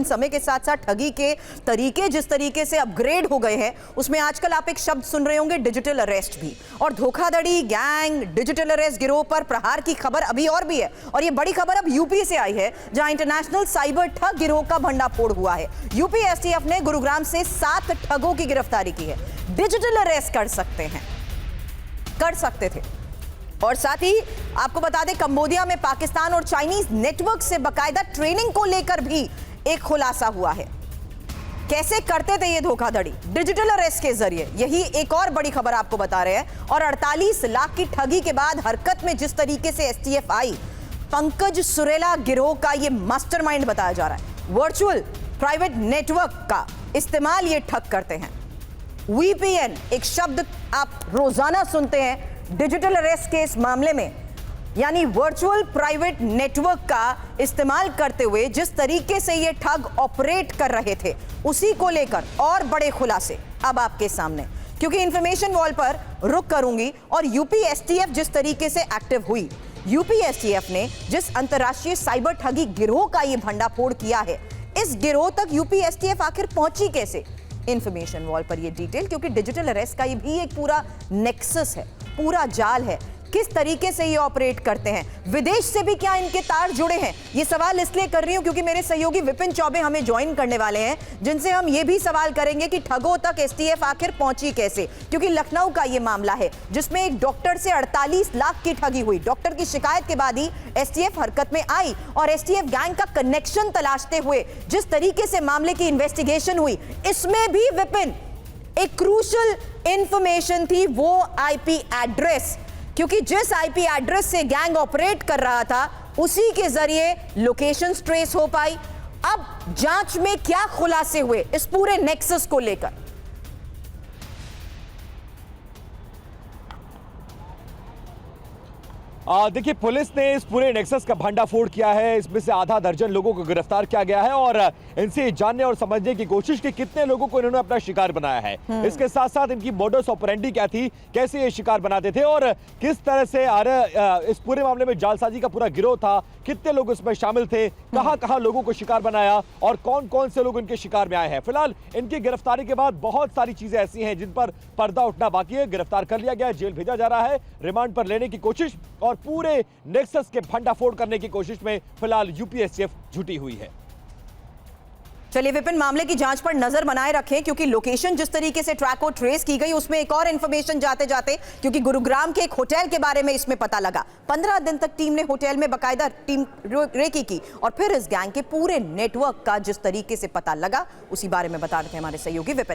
समय के साथ साथ ठगी के तरीके जिस तरीके से अपग्रेड हो गए हैं, उसमें आजकल आप एक शब्द सुन रहे होंगे, डिजिटल अरेस्ट भी। और धोखाधड़ी गैंग, डिजिटल अरेस्ट गिरोह पर प्रहार की खबर अभी और भी है, और ये बड़ी खबर अब यूपी से आई है, जहां इंटरनेशनल साइबर ठग गिरोह का भंडाफोड़ हुआ है। यूपी एसटीएफ ने गुरुग्राम से 7 ठगों की गिरफ्तारी की है। डिजिटल अरेस्ट कर सकते थे। और साथ ही आपको बता दें, कंबोडिया में पाकिस्तान और चाइनीज नेटवर्क से बकायदा ट्रेनिंग को लेकर भी एक खुलासा हुआ है। कैसे करते थे ये धोखाधड़ी? डिजिटल अरेस्ट के जरिए। यही एक और बड़ी खबर आपको बता रहे हैं। और 48 लाख की ठगी के बाद हरकत में जिस तरीके से एसटीएफ आई, पंकज सुरेला गिरोह का ये मास्टरमाइंड बताया जा रहा है। वर्चुअल प्राइवेट नेटवर्क का इस्तेमाल ये ठग करते हैं। वीपीएन एक शब्द आप रोजाना सुनते हैं डिजिटल अरेस्ट के इस मामले में, यानी वर्चुअल प्राइवेट नेटवर्क का इस्तेमाल करते हुए जिस तरीके से ये ठग ऑपरेट कर रहे थे, उसी को लेकर और बड़े खुलासे अब आपके सामने। क्योंकि इंफॉर्मेशन वॉल पर रुक करूंगी और यूपी एसटीएफ जिस तरीके से एक्टिव हुई, यूपी एसटीएफ ने जिस अंतरराष्ट्रीय साइबर ठगी गिरोह का ये भंडाफोड़ किया है, इस गिरोह तक यूपी एसटीएफ आखिर पहुंची कैसे? इंफॉर्मेशन वॉल पर ये डिटेल, क्योंकि डिजिटल अरेस्ट का ये भी एक पूरा नेक्सस है, पूरा जाल है। किस तरीके से ये ऑपरेट करते हैं, विदेश से भी क्या इनके तार जुड़े हैं? ये सवाल इसलिए कर रही हूं क्योंकि मेरे सहयोगी विपिन चौबे हमें ज्वाइन करने वाले हैं, जिनसे हम ये भी सवाल करेंगे कि ठगों तक एसटीएफ आखिर पहुंची कैसे। क्योंकि लखनऊ का ये मामला है जिसमें एक डॉक्टर से 48 लाख की ठगी हुई। डॉक्टर की शिकायत के बाद ही एसटीएफ हरकत में आई और एसटीएफ गैंग का कनेक्शन तलाशते हुए जिस तरीके से मामले की इन्वेस्टिगेशन हुई, इसमें भी विपिन एक क्रूशियल इंफॉर्मेशन थी, वो आईपी एड्रेस। क्योंकि जिस आईपी एड्रेस से गैंग ऑपरेट कर रहा था, उसी के जरिए लोकेशंस ट्रेस हो पाई। अब जांच में क्या खुलासे हुए इस पूरे नेक्सस को लेकर? देखिए, पुलिस ने इस पूरे नेक्सस का भंडाफोड़ किया है। इसमें से आधा दर्जन लोगों को गिरफ्तार किया गया है और इनसे जानने और समझने की कोशिश की कितने लोगों को इन्होंने अपना शिकार बनाया है। इसके साथ साथ इनकी मोडस ऑपरेंडी क्या थी, कैसे ये शिकार बनाते थे और किस तरह से इस पूरे मामले में जालसाजी का पूरा गिरोह था, कितने लोग इसमें शामिल थे, कहां लोगों को शिकार बनाया और कौन कौन से लोग इनके शिकार में आए हैं। फिलहाल इनकी गिरफ्तारी के बाद बहुत सारी चीजें ऐसी हैं जिन पर पर्दा उठना बाकी है। गिरफ्तार कर लिया गया, जेल भेजा जा रहा है, रिमांड पर लेने की कोशिश और पूरे नेक्सस के भंडाफोड़ करने की कोशिश में फिलहाल यूपी एसटीएफ जुटी हुई है। चलिए विपिन, मामले की जांच पर नजर बनाए रखें, क्योंकि लोकेशन जिस तरीके से ट्रैक और ट्रेस की गई, उसमें एक और इंफॉर्मेशन जाते जाते, क्योंकि गुरुग्राम के एक होटल के बारे में इसमें पता लगा। 15 दिन तक टीम ने होटल में बकायदा टीम रेकी की और फिर इस गैंग के पूरे नेटवर्क का जिस तरीके से पता लगा, उसी बारे में बता रहे थे हमारे सहयोगी विपिन।